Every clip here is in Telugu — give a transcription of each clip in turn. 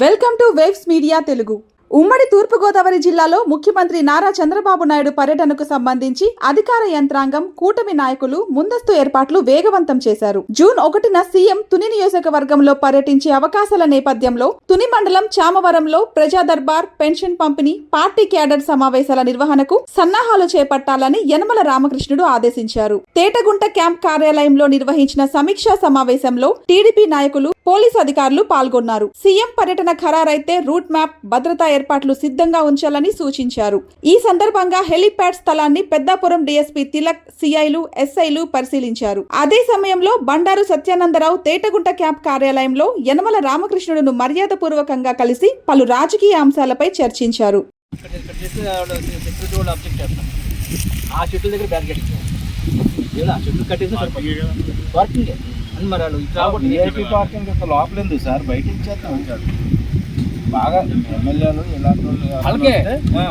Welcome to waves media Telugu. ఉమ్మడి తూర్పుగోదావరి జిల్లాలో ముఖ్యమంత్రి నారా చంద్రబాబు నాయుడు పర్యటనకు సంబంధించి అధికార యంత్రాంగం, కూటమి నాయకులు ముందస్తు ఏర్పాట్లు వేగవంతం చేశారు. జూన్ 1న సీఎం తుని నియోజకవర్గంలో పర్యటించే అవకాశాల నేపథ్యంలో తుని మండలం చామవరంలో ప్రజా దర్బార్, పెన్షన్ పంపిణీ, పార్టీ క్యాడర్ సమావేశాల నిర్వహణకు సన్నాహాలు చేపట్టాలని యనమల రామకృష్ణుడు ఆదేశించారు. తేటగుంట క్యాంప్ కార్యాలయంలో నిర్వహించిన సమీక్షా సమావేశంలో టీడీపీ నాయకులు, పోలీసు అధికారులు పాల్గొన్నారు. సీఎం పర్యటన ఖరారైతే రూట్ మ్యాప్, భద్రతా ఏర్పాట్లు సిద్ధంగా ఉంచాలని సూచించారు. ఈ సందర్భంగా హెలీప్యాడ్ స్థలాన్ని పెద్దాపురం డీఎస్పీ తిలక్, సిఐలు, ఎస్ఐలు పరిశీలించారు. అదే సమయంలో బండారు సత్యానందరావు తేటగుంట క్యాంప్ కార్యాలయంలో యనమల రామకృష్ణుడును మర్యాదపూర్వకంగా కలిసి పలు రాజకీయ అంశాలపై చర్చించారు. లోపలేదు సార్, బయట ఇచ్చేస్తాం బాగా ఎమ్మెల్యేలు ఇలాంటి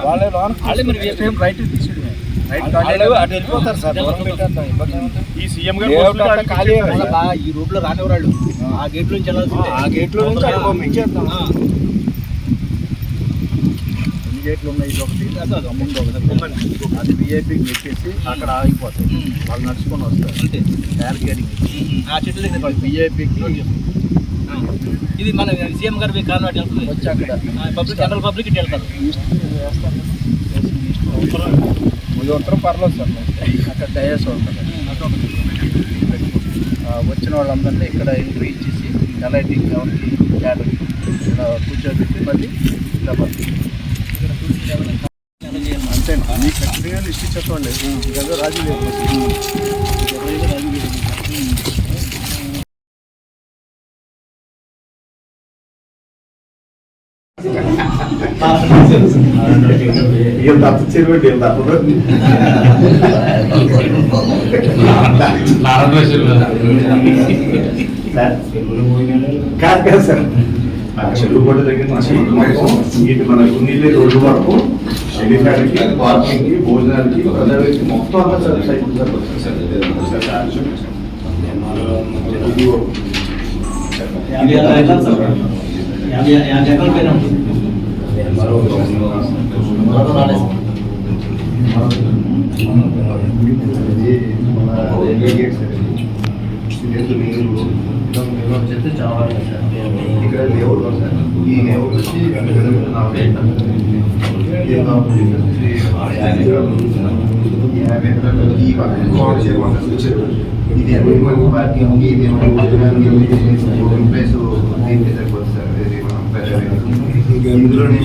వాళ్ళే రైట్ తీసేయడమే. వెళ్ళిపోతారు సార్, ఈ సీఎం గారు ఈ రూట్ లో రానివ్వరాళ్ళు, ఆ గేట్ నుంచి వెళ్ళాల్సిందే. ఆ గేట్ లో నుంచి పంపించేస్తాం. ఎన్ని గేట్లు ఉన్నాయి? ఇది ఒకటి, ముందు ఒకటి, అది విఐపీకి పెట్టేసి అక్కడ ఆగిపోతాయి. వాళ్ళు నడుచుకొని వస్తారు అంతే. బ్యారికేడింగ్ ఆ చెట్ల దగ్గర విఐపీకి ఇది మన సీఎం గారు కాన్వాట్ వెళ్తుంది. వచ్చి అక్కడ పబ్లిక్, జనరల్ పబ్లిక్ ఇటు వెళ్తారు. ఉత్తరం పర్లేదు సార్, అక్కడ డయాస్ ఉంటుంది. వచ్చిన వాళ్ళందరినీ ఇక్కడ ఎంట్రీ ఇచ్చేసి ఎలైటింగ్ ఎవరికి క్యాడర్ ఇక్కడ కూర్చోబెట్టి మళ్ళీ ఇలా అంతే. మీకు ఖచ్చితంగా లిస్ట్ చెప్పండి. ఇదేదో రాజీ లేదు, రాజీ లేదు. కాదు సార్, చెల్లుగొడ్డ దగ్గర నుంచి ఇటు మన తునిలే రోడ్డు వరకు ఎలిఫాడ్కి, పార్కింగ్కి, భోజనాలకి, ప్రజలకి మొత్తం అంతా సార్ సైకిల్ సార్ ఇక్కడ లేఅవుట్ సార్. ఈ లేఅవుట్ వచ్చి ఇది పార్కింగ్, ఇది ప్లేస్ దీనికి సరిపోతుంది సార్. ఇందులో ఈ